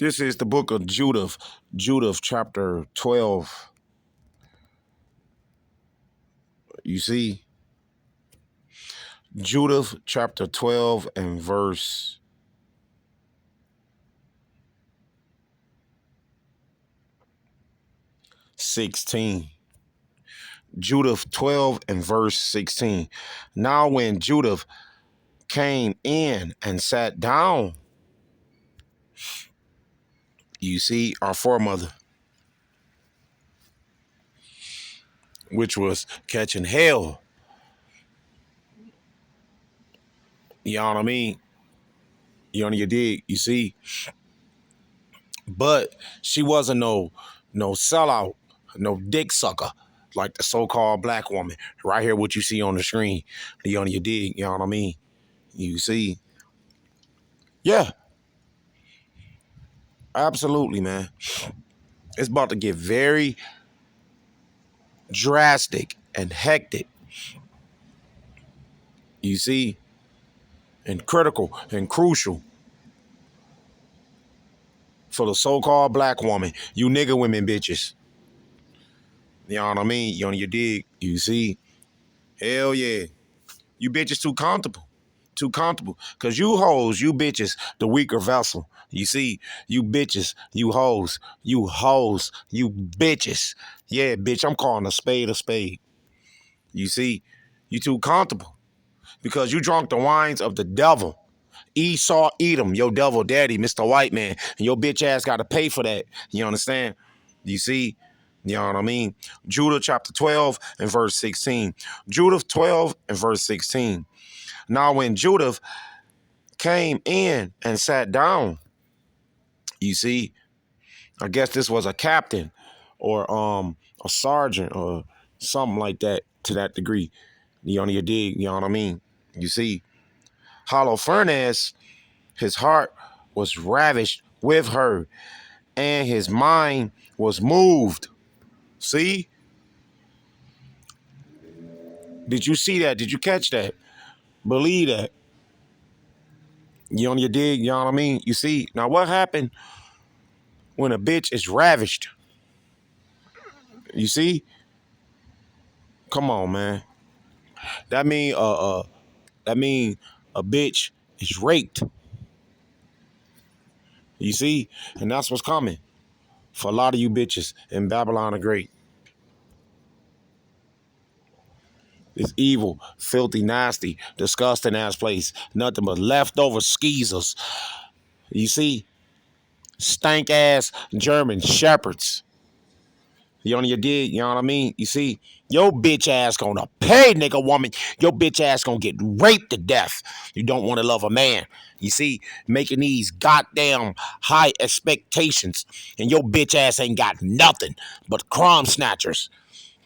This is the book of Judith, Judith chapter 12. You see, Judith chapter 12 and verse 16. Judith 12 and verse 16. Now when Judith came in and sat down, you see, our foremother, which was catching hell. You know what I mean? You on your dig, you see? But she wasn't no sellout, no dick sucker, like the so-called black woman. Right here, what you see on the screen. You on your dig, you know what I mean? You see? Yeah, absolutely, man. It's about to get very drastic and hectic. You see? And critical and crucial for the so-called black woman. You nigga women bitches. You know what I mean? You on your dig. You see? Hell yeah. You bitches too comfortable. Too comfortable. Because you hoes, you bitches, the weaker vessel. You see? You bitches, you hoes, you bitches. Yeah, bitch, I'm calling a spade a spade. You see? You too comfortable. Because you drunk the wines of the devil. Esau Edom, your devil daddy, Mr. White Man. And your bitch ass got to pay for that. You understand? You see? You know what I mean? Judah chapter 12 and verse 16. Judah 12 and verse 16. Now when Judah came in and sat down, you see, I guess this was a captain or a sergeant or something like that to that degree. You on your dig, you know what I mean? You see, Holofernes, his heart was ravished with her, and his mind was moved. See? Did you see that? Did you catch that? Believe that. You on your dig, you know what I mean? You see? Now what happened when a bitch is ravished? You see? Come on, man. That mean a bitch is raped. You see? And that's what's coming for a lot of you bitches in Babylon the Great. It's evil, filthy, nasty, disgusting ass place. Nothing but leftover skeezers. You see? Stank ass German shepherds. You on your dig, you know what I mean? You see, your bitch ass gonna pay, nigga woman. Your bitch ass gonna get raped to death. You don't want to love a man. You see, making these goddamn high expectations, and your bitch ass ain't got nothing but crumb snatchers.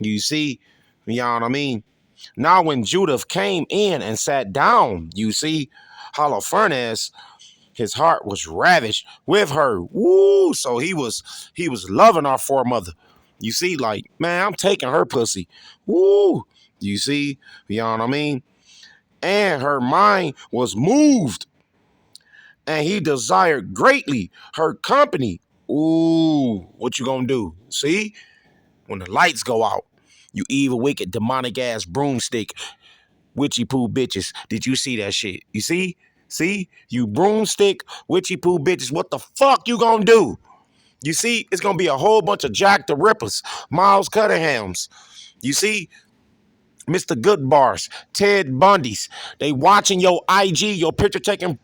You see, you know what I mean? Now when Judith came in and sat down, you see, Holofernes, his heart was ravished with her. Woo! So he was loving our foremother. You see, like, man, I'm taking her pussy. Woo! You see, you know what I mean? And her mind was moved. And he desired greatly her company. Ooh, what you gonna do? See? When the lights go out, you evil, wicked, demonic ass broomstick, witchy poo bitches. Did you see that shit? You see? See? You broomstick, witchy poo bitches. What the fuck you gonna do? You see? It's gonna be a whole bunch of Jack the Rippers, Miles Cunninghams. You see? Mr. Goodbars, Ted Bundys. They watching your IG, your picture taking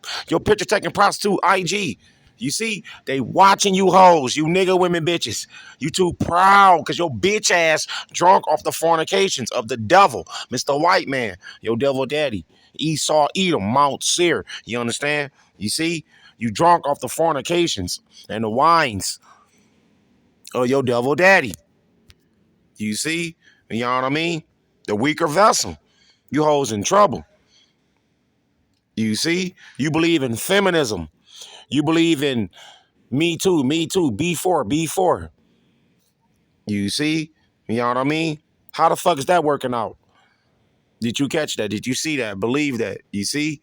prostitute IG. You see, they watching you hoes, you nigga women bitches. You too proud because your bitch ass drunk off the fornications of the devil, Mr. White Man, your devil daddy, Esau Edom, Mount Seir. You understand? You see, you drunk off the fornications and the wines of your devil daddy. You see, you know what I mean? The weaker vessel. You hoes in trouble. You see, you believe in feminism. You believe in me too, B4, B4. You see? You know what I mean? How the fuck is that working out? Did you catch that? Did you see that? Believe that? You see?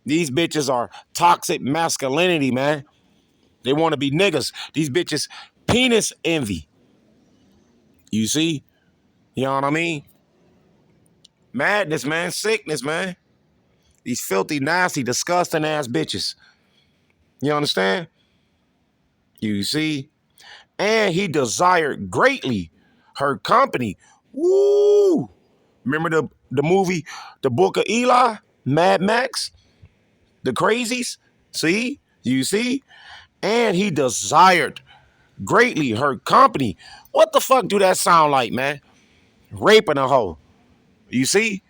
These bitches are toxic masculinity, man. They want to be niggas. These bitches penis envy. You see? You know what I mean? Madness, man. Sickness, man. These filthy, nasty, disgusting ass bitches. You understand? You see? And he desired greatly her company. Woo! Remember the movie, The Book of Eli? Mad Max? The Crazies? See? You see? And he desired greatly her company. What the fuck do that sound like, man? Raping a hoe. You see?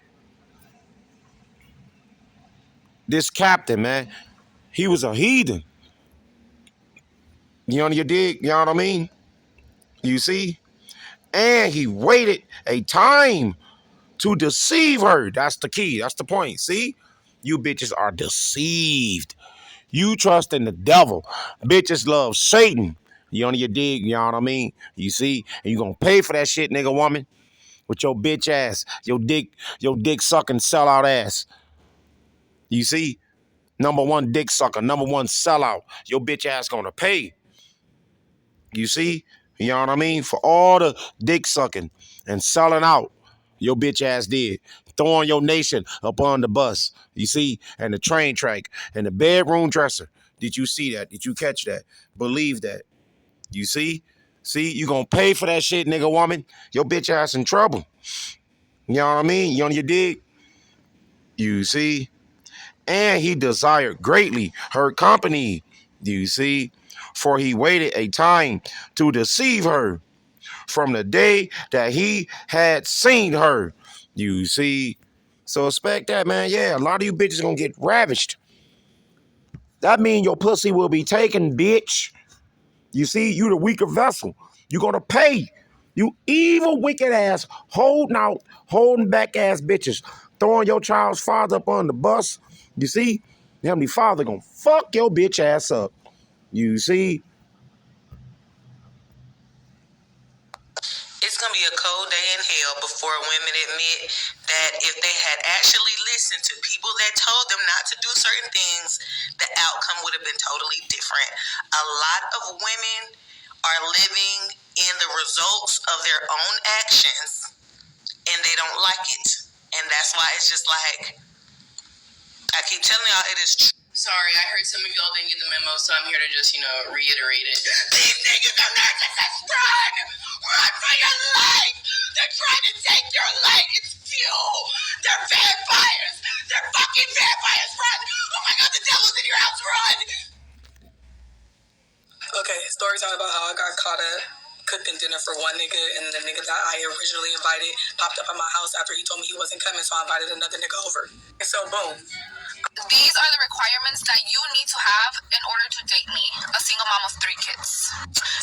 This captain, man, he was a heathen. You know what you dig? You know what I mean? You see? And he waited a time to deceive her. That's the key. That's the point. See? You bitches are deceived. You trust in the devil. Bitches love Satan. You on your dig, you know what I mean? You see? And you gonna pay for that shit, nigga woman, with your bitch ass, your dick sucking sellout ass. You see? Number one dick sucker, number one sellout. Your bitch ass gonna pay. You see? You know what I mean? For all the dick sucking and selling out, your bitch ass did. Throwing your nation up on the bus. You see? And the train track and the bedroom dresser. Did you see that? Did you catch that? Believe that. You see? See, you gonna pay for that shit, nigga woman. Your bitch ass in trouble. You know what I mean? You on your dig? You see? And he desired greatly her company. You see? For he waited a time to deceive her from the day that he had seen her. You see? So expect that, man. Yeah, a lot of you bitches gonna get ravished. That mean your pussy will be taken, bitch. You see, you the weaker vessel. You gonna pay. You evil, wicked ass, holding back ass bitches, throwing your child's father up on the bus. You see, the Heavenly Father gonna fuck your bitch ass up. You see? It's going to be a cold day in hell before women admit that if they had actually listened to people that told them not to do certain things, the outcome would have been totally different. A lot of women are living in the results of their own actions, and they don't like it. And that's why it's just like, I keep telling y'all, it is true. Sorry, I heard some of y'all didn't get the memo, so I'm here to just, reiterate it. These niggas are narcissists. Run! Run for your life! They're trying to take your life. It's fuel. They're vampires. They're fucking vampires. Run! Oh my God, the devil's in your house. Run! Okay, story time about how I got caught up cooking dinner for one nigga, and the nigga that I originally invited popped up at my house after he told me he wasn't coming, so I invited another nigga over. And so, boom. These are the requirements that you need to have in order to date me, a single mom of 3 kids.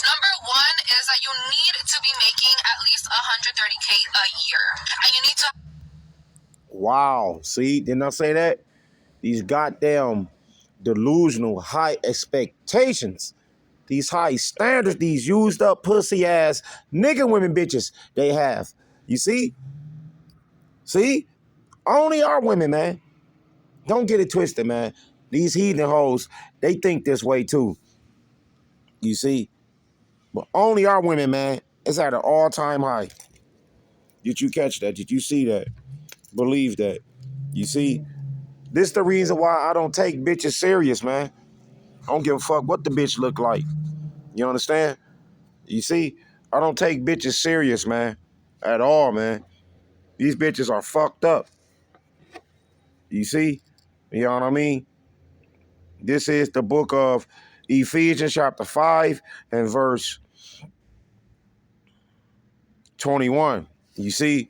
Number 1 is that you need to be making at least $130K a year. And you need to... Wow. See, didn't I say that? These goddamn delusional high expectations. These high standards, these used up pussy ass nigga women bitches they have. You see? See? Only our women, man. Don't get it twisted, man. These heathen hoes, they think this way too. You see? But only our women, man, it's at an all-time high. Did you catch that? Did you see that? Believe that. You see? This the reason why I don't take bitches serious, man. I don't give a fuck what the bitch look like. You understand? You see? I don't take bitches serious, man. At all, man. These bitches are fucked up. You see? You know what I mean? This is the book of Ephesians chapter 5 and verse 21. You see?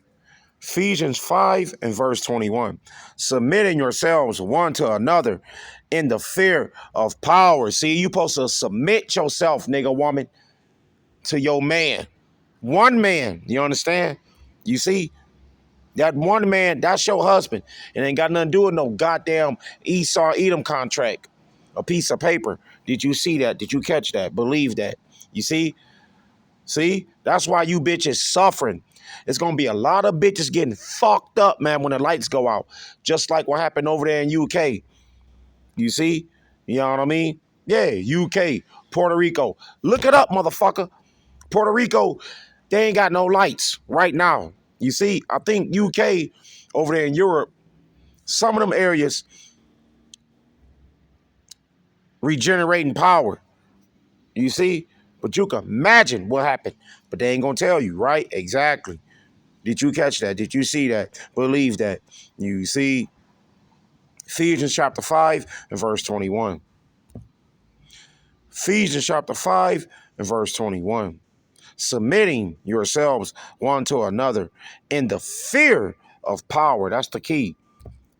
Ephesians 5 and verse 21. Submitting yourselves one to another in the fear of power. See, you supposed to submit yourself, nigga woman, to your man. One man. You understand? You see? That one man, that's your husband. It ain't got nothing to do with no goddamn Esau Edom contract. A piece of paper. Did you see that? Did you catch that? Believe that. You see? See? That's why you bitches suffering. It's going to be a lot of bitches getting fucked up, man, when the lights go out. Just like what happened over there in UK. You see? You know what I mean? Yeah, UK, Puerto Rico. Look it up, motherfucker. Puerto Rico, they ain't got no lights right now. You see, I think UK over there in Europe, some of them areas regenerating power. You see? But you can imagine what happened. But they ain't gonna tell you, right? Exactly. Did you catch that? Did you see that? Believe that? You see? Ephesians chapter 5 and verse 21. Ephesians chapter 5 and verse 21. Submitting yourselves one to another in the fear of power. That's the key.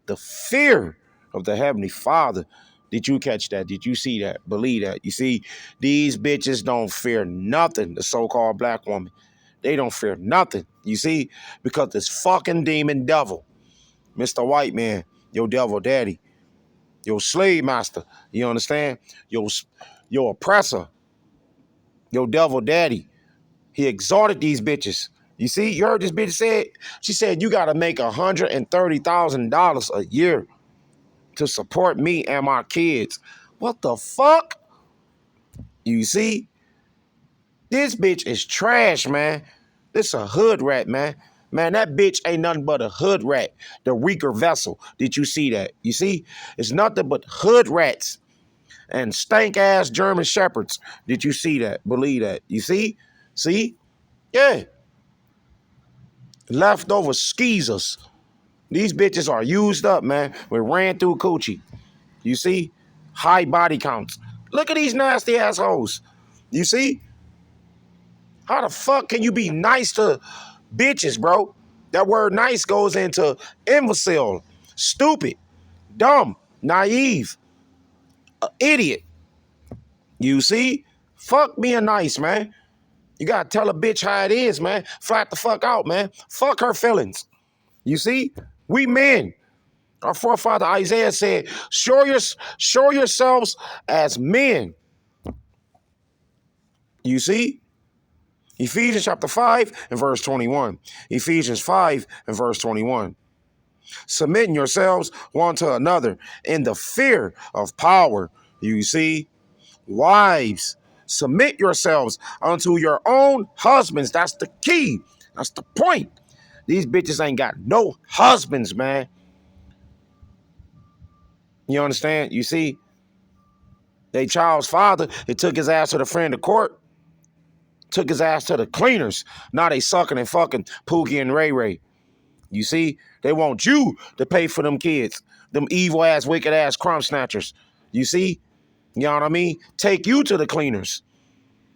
The fear of the Heavenly Father. Did you catch that? Did you see that? Believe that? You see, these bitches don't fear nothing, the so-called black woman. They don't fear nothing. You see, because this fucking demon devil, Mr. White Man, your devil daddy, your slave master, you understand? Your oppressor, your devil daddy. He exhorted these bitches. You see, you heard this bitch said? She said, you got to make $130,000 a year to support me and my kids. What the fuck? You see? This bitch is trash, man. This a hood rat, man. Man, that bitch ain't nothing but a hood rat. The weaker vessel. Did you see that? You see? It's nothing but hood rats and stank ass German shepherds. Did you see that? Believe that. You see? See? Yeah. Leftover skeezers. These bitches are used up, man. We ran through coochie. You see? High body counts. Look at these nasty assholes. You see? How the fuck can you be nice to bitches, bro? That word nice goes into imbecile, stupid, dumb, naive, idiot. You see? Fuck being nice, man. You gotta tell a bitch how it is, man. Flat the fuck out, man. Fuck her feelings. You see? We men. Our forefather Isaiah said, show yourselves as men. You see? Ephesians chapter 5 and verse 21. Ephesians 5 and verse 21. Submitting yourselves one to another in the fear of power. You see? Wives, submit yourselves unto your own husbands. That's the key. That's the point. These bitches ain't got no husbands, man. You understand? You see? They child's father, it took his ass to the friend of court, took his ass to the cleaners. Now they sucking and fucking Pookie and Ray Ray. You see? They want you to pay for them kids, them evil ass, wicked ass crumb snatchers. You see? You know what I mean? Take you to the cleaners.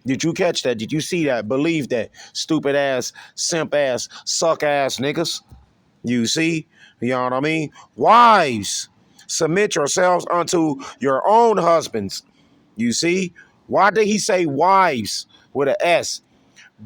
Did you catch that? Did you see that? Believe that? Stupid ass, simp ass, suck ass niggas. You see? You know what I mean? Wives, submit yourselves unto your own husbands. You see? Why did he say wives with an S?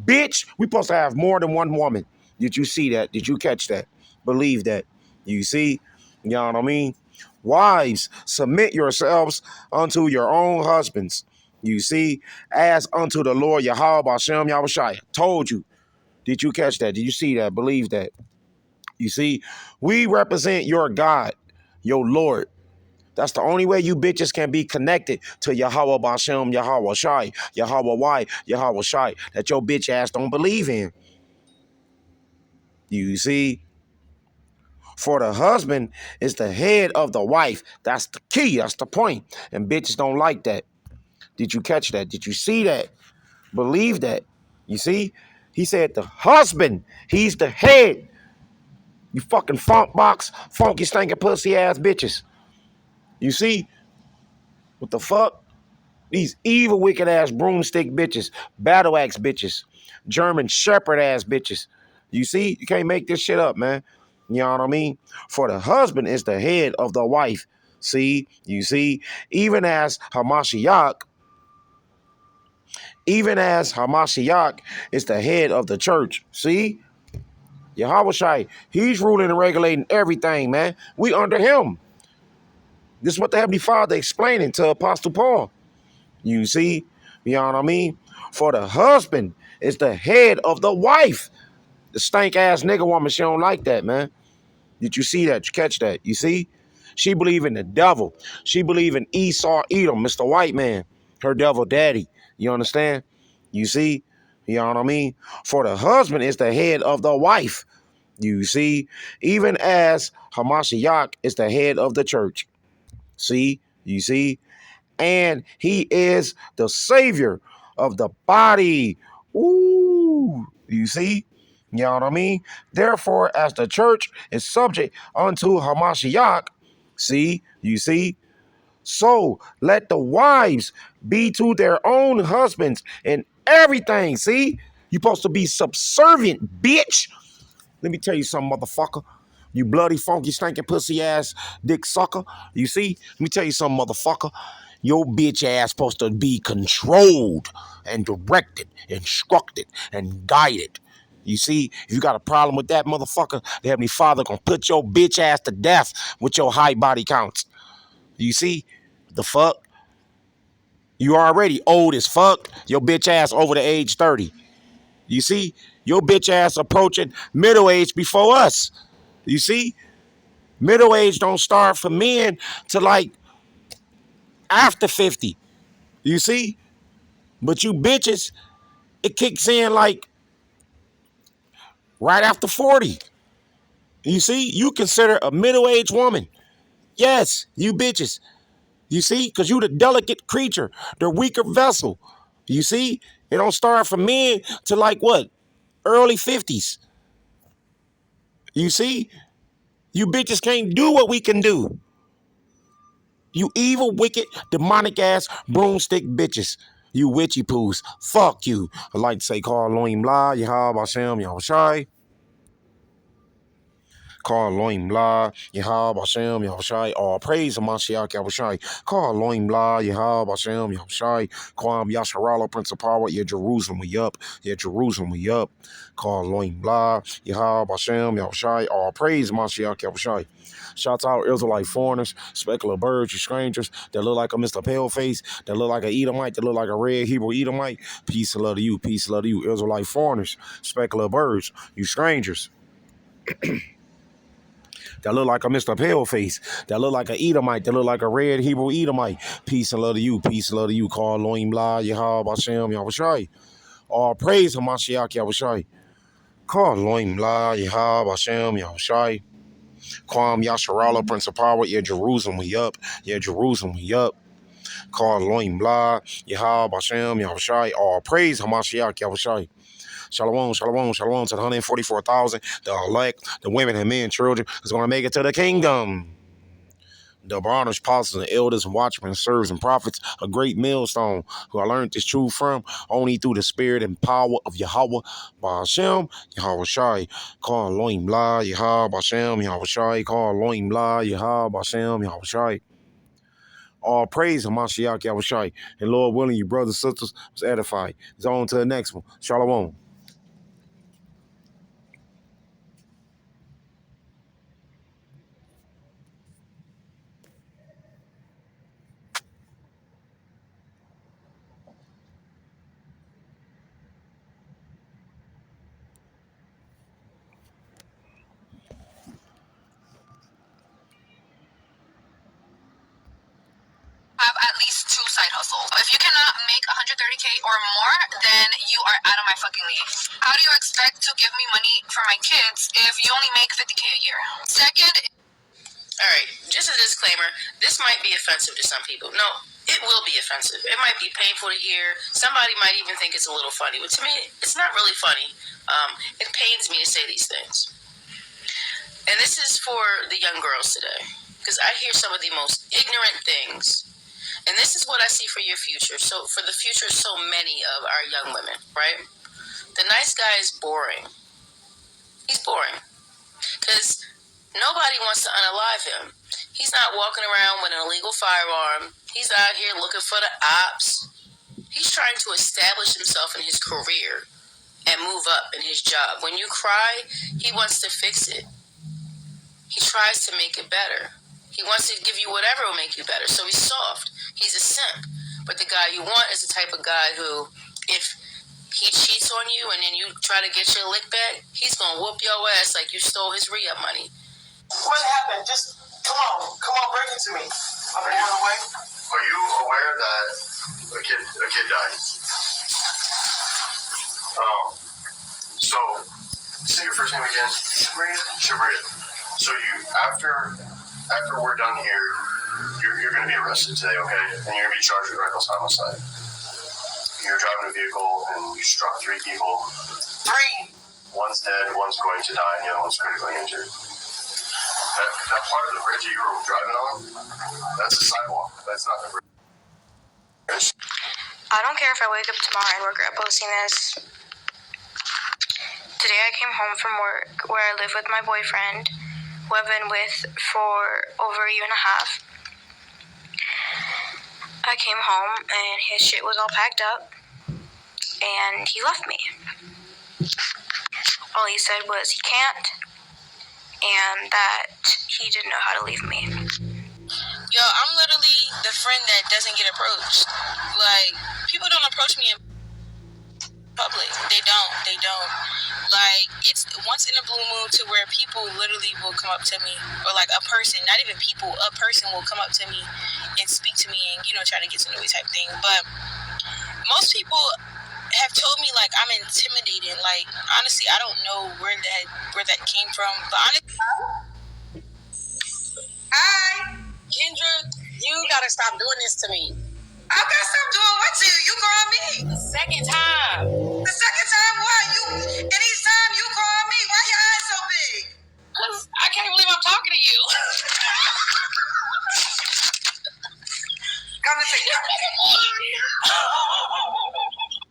Bitch, we supposed to have more than one woman. Did you see that? Did you catch that? Believe that. You see? You know what I mean? Wives, submit yourselves unto your own husbands. You see? As unto the Lord Yahweh Bashem Yahushai. Told you. Did you catch that? Did you see that? Believe that. You see? We represent your God, your Lord. That's the only way you bitches can be connected to Yahweh Bashem, Yahweh Shai, Yahweh Y, Yahweh Shai, that your bitch ass don't believe in. You see? For the husband is the head of the wife. That's the key. That's the point. And bitches don't like that. Did you catch that? Did you see that? Believe that. You see? He said the husband, he's the head. You fucking funk box, funky, stinking pussy ass bitches. You see? What the fuck? These evil, wicked ass broomstick bitches, battle axe bitches, German shepherd ass bitches. You see, you can't make this shit up, man. You know what I mean? For the husband is the head of the wife. See, you see, even as Hamashiach is the head of the church. See, Yahweh Shai, he's ruling and regulating everything, man. We under him. This is what the Heavenly Father explaining to Apostle Paul. You see? You know what I mean? For the husband is the head of the wife. The stank ass nigga woman, she don't like that, man. Did you see that? Did you catch that? You see? She believe in the devil. She believe in Esau Edom, Mr. White Man, her devil daddy. You understand? You see? You know what I mean? For the husband is the head of the wife. You see? Even as Hamashiach is the head of the church. See? You see? And he is the savior of the body. Ooh, you see? You know what I mean? Therefore, as the church is subject unto Hamashiach, see, you see? So let the wives be to their own husbands in everything. See? You're supposed to be subservient, bitch. Let me tell you something, motherfucker. You bloody, funky, stinking, pussy ass dick sucker. You see? Let me tell you something, motherfucker. Your bitch ass supposed to be controlled and directed, instructed, and guided. You see, if you got a problem with that, motherfucker, the Heavenly Father gonna put your bitch ass to death with your high body counts. You see? The fuck? You already old as fuck. Your bitch ass over the age 30. You see? Your bitch ass approaching middle age before us. You see? Middle age don't start for men to like after 50. You see? But you bitches, it kicks in like right after 40. You see? You consider a middle-aged woman. Yes, you bitches. You see? Because you the delicate creature, the weaker vessel. You see? It don't start for men to like what? Early 50s. You see? You bitches can't do what we can do. You evil, wicked, demonic ass broomstick bitches. You witchy poos. Fuck you. I like to say, call Elohim La, Yahab Hashem, Yahushai. Call Elohim La, Yahab Hashem, Yahushai. All praise to Mashiach Yahushai. Call Elohim La, Yahab Hashem, Yahushai. Kwam Yasharala, Prince of Power. Yeah, Jerusalem, we up. Yeah, Jerusalem, we up. Call Elohim La, Yahab Hashem, Yahushai. All praise Mashiach Yahushai. Shouts out Israelite foreigners, specular birds, you strangers that look like a Mr. Paleface, that look like an Edomite, that look like a red Hebrew Edomite. Peace and love to you, peace and love to you, Israelite foreigners, specular birds, you strangers that look like a Mr. Paleface, that look like an Edomite, that look like a red Hebrew Edomite. Peace and love to you, peace and love to you. Call Elohim La, Yahab Hashem, Yahushai. All praise to Mashiach Yahushai. Call Elohim La, Yahab Hashem, Yahushai. Kwam Yasharala, Prince of Power. Yeah, Jerusalem, we up. Yeah, Jerusalem, we up. Call Elohim La, Yahab Hashem, Yahushai. All praise Hamashiach Yahushai. Shalom, shalom, shalom to the 144,000, the elect, the women and men, children, is going to make it to the kingdom. The bronze apostles and elders and watchmen, servants and prophets, a great millstone who I learned this truth from only through the spirit and power of Yahweh, Ba'ashem, Yahweh Shai. Call Elohim La, Yahweh Ba'ashem, Yahweh Shai. Call Elohim La, Yahweh Ba'ashem, Yahweh Shai. All praise to Mashiach Yahweh Shai. And Lord willing, you brothers and sisters was edified. It's on to the next one. Shalom. Have at least two side hustles. If you cannot make 130K or more, then you are out of my fucking league. How do you expect to give me money for my kids if you only make 50K a year? Second, all right, just a disclaimer, this might be offensive to some people. No, it will be offensive. It might be painful to hear. Somebody might even think it's a little funny, but to me, it's not really funny. It pains me to say these things. And this is for the young girls today, because I hear some of the most ignorant things. And this is what I see for your future. So for the future, so many of our young women, right? The nice guy is boring. He's boring. Because nobody wants to unalive him. He's not walking around with an illegal firearm. He's out here looking for the ops. He's trying to establish himself in his career and move up in his job. When you cry, he wants to fix it. He tries to make it better. He wants to give you whatever will make you better. So he's soft. He's a simp. But the guy you want is the type of guy who, if he cheats on you and then you try to get your lick back, he's going to whoop your ass like you stole his re-up money. What happened? Just Come on, break it to me. I'm on the way. Are you aware that a kid died? So, say your first name again. Shabria. So after we're done here, you're going to be arrested today, okay? And you're going to be charged with reckless homicide. You're driving a vehicle and you struck 3 people. 3. One's dead, one's going to die, and the other one's critically injured. That part of the bridge you were driving on, that's a sidewalk. That's not the bridge. I don't care if I wake up tomorrow and regret posting this. Today I came home from work where I live with my boyfriend, who I've been with for over a year and a half. I came home and his shit was all packed up and he left me. All he said was he can't and that he didn't know how to leave me. Yo, I'm literally the friend that doesn't get approached. Like, people don't approach me in public. They don't. Like, it's once in a blue moon to where people literally will come up to me, or like a person, not even people, a person will come up to me and speak to me and, try to get to know me type thing. But most people have told me, like, I'm intimidated. Like, honestly, I don't know where that came from. But honestly, Hi. Kendra, you gotta stop doing this to me. I gotta stop doing what to you? You call me. The second time. The second time what? And each time you call me, why your eyes so big? Because I can't believe I'm talking to you. Come to take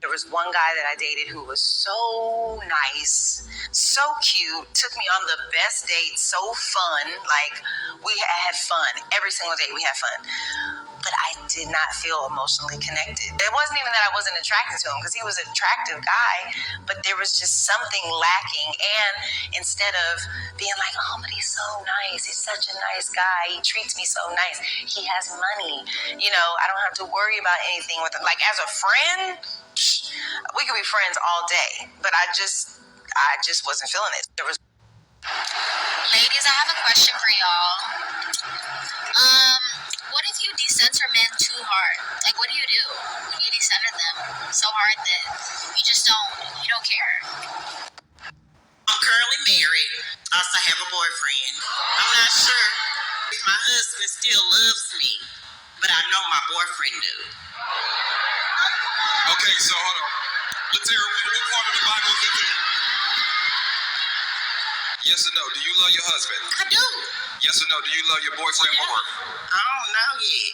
There was one guy that I dated who was so nice, so cute, took me on the best dates, so fun. Like, we had fun. Every single day we had fun. But I did not feel emotionally connected. It wasn't even that I wasn't attracted to him, because he was an attractive guy, but there was just something lacking. And instead of being like, oh, but he's so nice, he's such a nice guy, he treats me so nice, he has money, I don't have to worry about anything with him. Like, as a friend, we could be friends all day, but I just wasn't feeling it. Ladies, I have a question for y'all. What if you decenter men too hard? Like, what do you do when you decenter them so hard that you don't care? I'm currently married. I also have a boyfriend. I'm not sure if my husband still loves me, but I know my boyfriend do. Okay, so hold on. Latera, what part of the Bible is it in? Yes or no? Do you love your husband? I do. Yes or no? Do you love your boyfriend more? I don't know yet.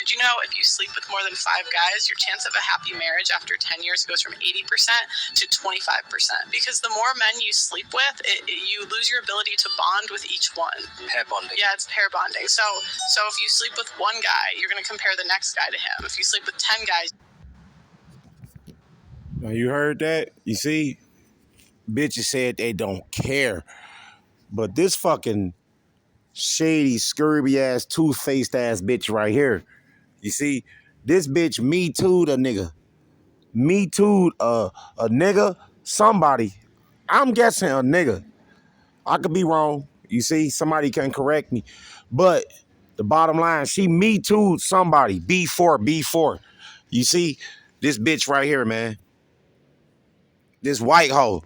Did you know if you sleep with more than 5 guys, your chance of a happy marriage after 10 years goes from 80% to 25%? Because the more men you sleep with, you lose your ability to bond with each one. Pair bonding. Yeah, it's pair bonding. So if you sleep with one guy, you're going to compare the next guy to him. If you sleep with 10 guys. Now you heard that? You see? Bitches said they don't care. But this fucking shady, scurvy ass, two-faced ass bitch right here. You see? This bitch me too the nigga. Me too a nigga. Somebody. I'm guessing a nigga. I could be wrong. You see? Somebody can correct me. But the bottom line, she me too somebody. B4. You see? This bitch right here, man. This white hoe.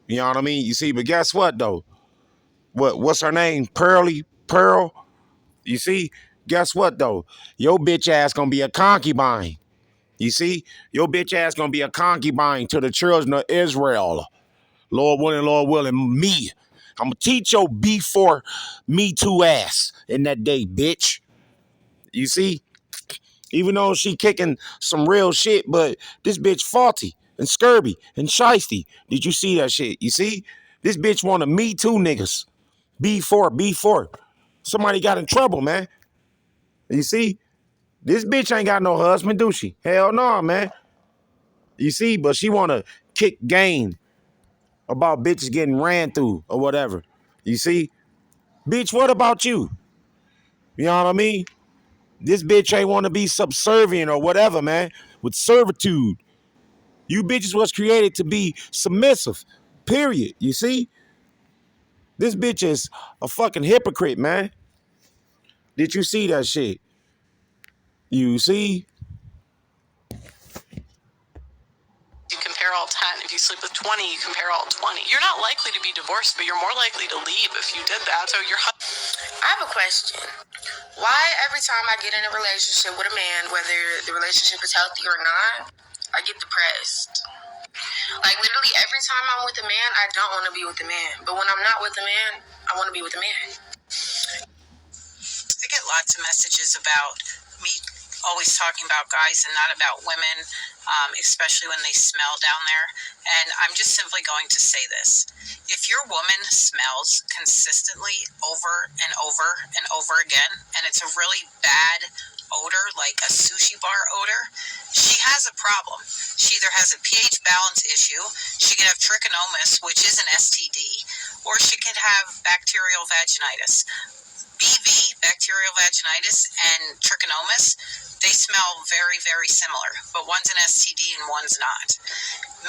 You know what I mean? You see, but guess what though? What's her name? Pearl? You see? Guess what though? Your bitch ass gonna be a concubine. You see? Your bitch ass gonna be a concubine to the children of Israel. Lord willing, me. I'm gonna teach your B4 me too ass in that day, bitch. You see? Even though she kicking some real shit, but this bitch faulty and scurvy and shiesty. Did you see that shit? You see? This bitch want to me too niggas. B4. Somebody got in trouble, man. You see? This bitch ain't got no husband, do she? Hell no, man. You see? But she want to kick game about bitches getting ran through or whatever. You see? Bitch, what about you? You know what I mean? This bitch ain't want to be subservient or whatever, man, with servitude. You bitches was created to be submissive, period. You see? This bitch is a fucking hypocrite, man. Did you see that shit? You see? You compare all 10. If you sleep with 20, you compare all 20. You're not likely to be divorced, but you're more likely to leave if you did that. So I have a question. Why every time I get in a relationship with a man, whether the relationship is healthy or not, I get depressed? Like literally every time I'm with a man, I don't want to be with a man. But when I'm not with a man, I want to be with a man. I get lots of messages about me always talking about guys and not about women, especially when they smell down there. And I'm just simply going to say this. If your woman smells consistently over and over and over again, and it's a really bad odor, like a sushi bar odor, she has a problem. She either has a pH balance issue, she could have trichomonas, which is an STD, or she could have bacterial vaginitis. BV, bacterial vaginitis, and trichomonas, they smell very, very similar, but one's an STD and one's not.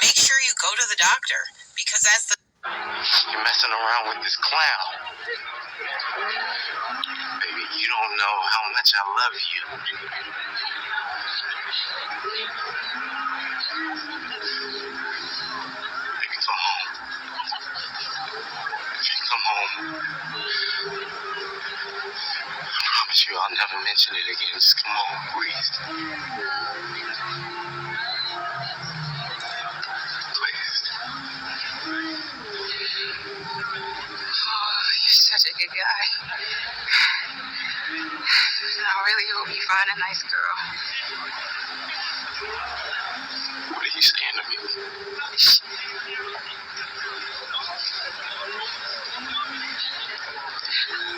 Make sure you go to the doctor, because as the... You're messing around with this clown. Baby, you don't know how much I love you. Baby, come home. If you come home, I promise you I'll never mention it again. Just come home, please. Please. Oh, you're such a good guy. I really hope you find a nice girl. What are you saying to me?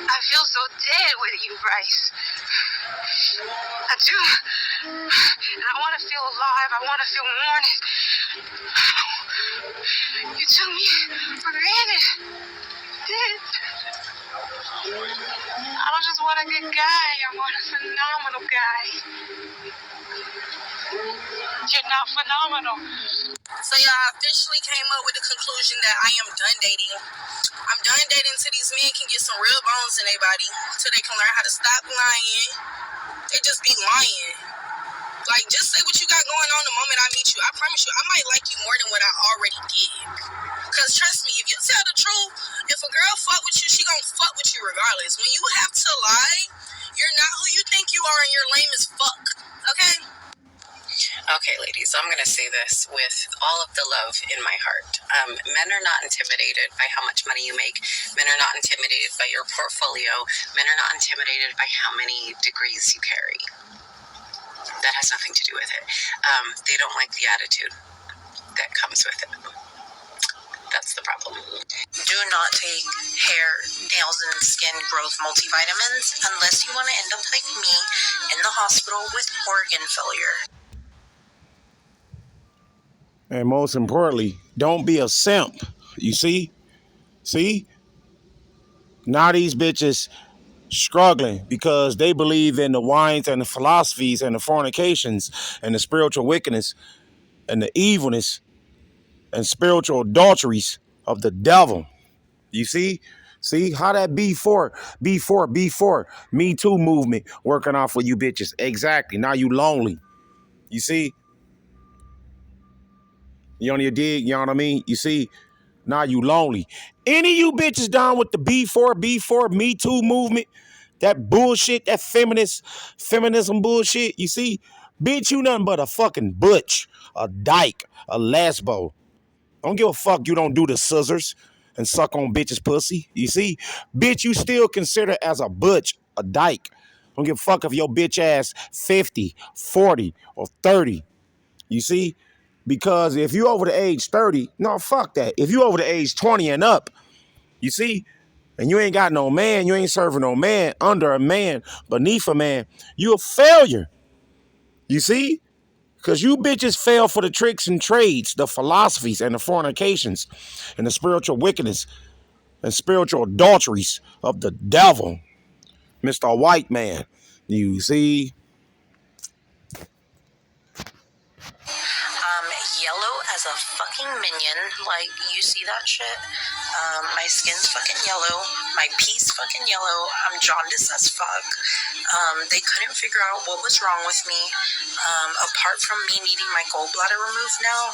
I feel so dead with you, Bryce. I do. And I want to feel alive. I want to feel wanted. You took me for granted. Did. I don't just want a good guy. I want a phenomenal guy. You're not phenomenal. So y'all officially came up with the conclusion that I am done dating. I'm done dating until these men can get some real bones in their body, until they can learn how to stop lying. They just be lying. Like, just say what you got going on the moment I meet you. I promise you, I might like you more than what I already did. Because trust me, if you tell the truth, if a girl fuck with you, she gonna fuck with you regardless. When you have to lie, you're not who you think you are and you're lame as fuck. Okay? Okay, ladies, I'm going to say this with all of the love in my heart. Men are not intimidated by how much money you make. Men are not intimidated by your portfolio. Men are not intimidated by how many degrees you carry. That has nothing to do with it. They don't like the attitude that comes with it. That's the problem. Do not take hair, nails, and skin growth multivitamins unless you want to end up like me in the hospital with organ failure. And most importantly, don't be a simp. You see? See? Now these bitches struggling because they believe in the wines and the philosophies and the fornications and the spiritual wickedness and the evilness and spiritual adulteries of the devil. You see? See how that B4 Me Too movement working off for you bitches. Exactly. Now you lonely. You see? You on your dig? You know what I mean? You see? Now you lonely. Any of you bitches down with the B4 Me Too movement, that bullshit, that feminism bullshit, you see? Bitch, you nothing but a fucking butch, a dyke, a lesbo. Don't give a fuck you don't do the scissors and suck on bitches' pussy. You see? Bitch, you still consider as a butch, a dyke. Don't give a fuck if your bitch ass 50, 40, or 30. You see? Because if you over the age 30, no, fuck that. If you over the age 20 and up, you see, and you ain't got no man, you ain't serving no man, under a man, beneath a man, you a failure. You see? Because you bitches fail for the tricks and trades, the philosophies and the fornications and the spiritual wickedness and spiritual adulteries of the devil, Mr. White Man. You see? Yellow as a fucking minion. Like, you see that shit? My skin's fucking yellow. My pee's fucking yellow. I'm jaundiced as fuck. They couldn't figure out what was wrong with me. Apart from me needing my gallbladder removed now.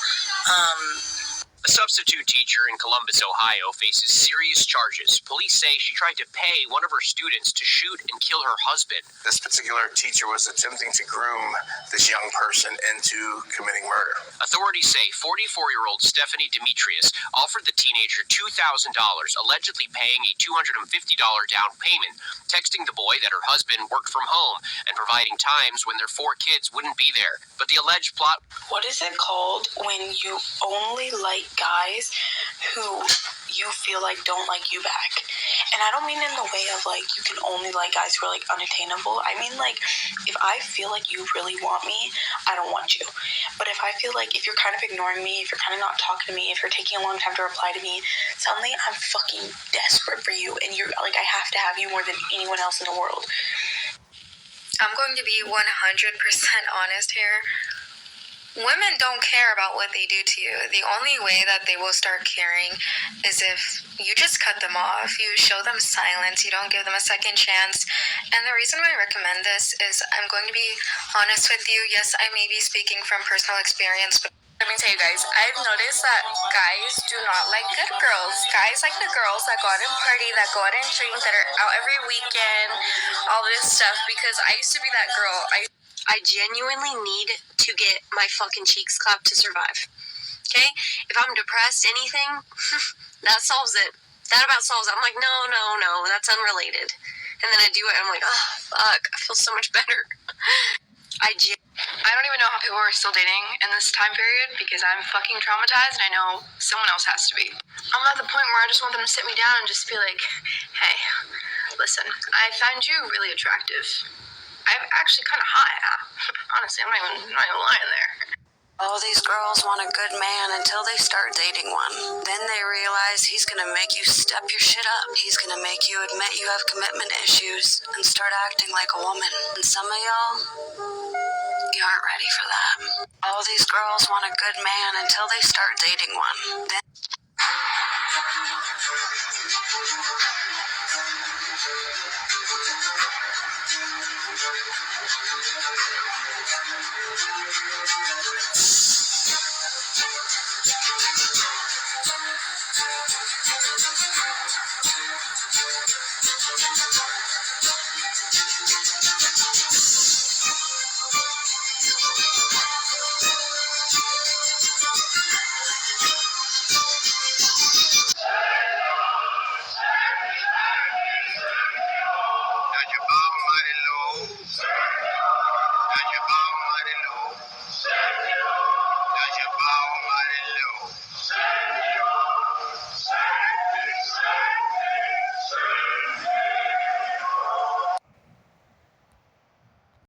A substitute teacher in Columbus, Ohio, faces serious charges. Police say she tried to pay one of her students to shoot and kill her husband. This particular teacher was attempting to groom this young person into committing murder. Authorities say 44-year-old Stephanie Demetrius offered the teenager $2,000, allegedly paying a $250 down payment, texting the boy that her husband worked from home and providing times when their 4 kids wouldn't be there. But the alleged plot... What is it called when you only like guys who you feel like don't like you back? And I don't mean in the way of like you can only like guys who are like unattainable. I mean like if I feel like you really want me, I don't want you. But if I feel like if you're kind of ignoring me, if you're kind of not talking to me, if you're taking a long time to reply to me, suddenly I'm fucking desperate for you and you're like I have to have you more than anyone else in the world. I'm going to be 100% honest here. Women don't care about what they do to you. The only way that they will start caring is if you just cut them off. You show them silence. You don't give them a second chance. And the reason why I recommend this is I'm going to be honest with you. Yes, I may be speaking from personal experience, but let me tell you guys, I've noticed that guys do not like good girls. Guys like the girls that go out and party, that go out and drink, that are out every weekend, all this stuff, because I used to be that girl. I genuinely need to get my fucking cheeks clapped to survive. Okay? If I'm depressed, anything, that solves it. That about solves it. I'm like, no, that's unrelated. And then I do it, and I'm like, oh, fuck, I feel so much better. I don't even know how people are still dating in this time period because I'm fucking traumatized and I know someone else has to be. I'm at the point where I just want them to sit me down and just be like, hey, listen, I find you really attractive. I'm actually kind of hot. Honestly, I'm not even lying there. All these girls want a good man until they start dating one. Then they realize he's gonna make you step your shit up. He's gonna make you admit you have commitment issues and start acting like a woman. And some of y'all, you aren't ready for that. All these girls want a good man until they start dating one. Then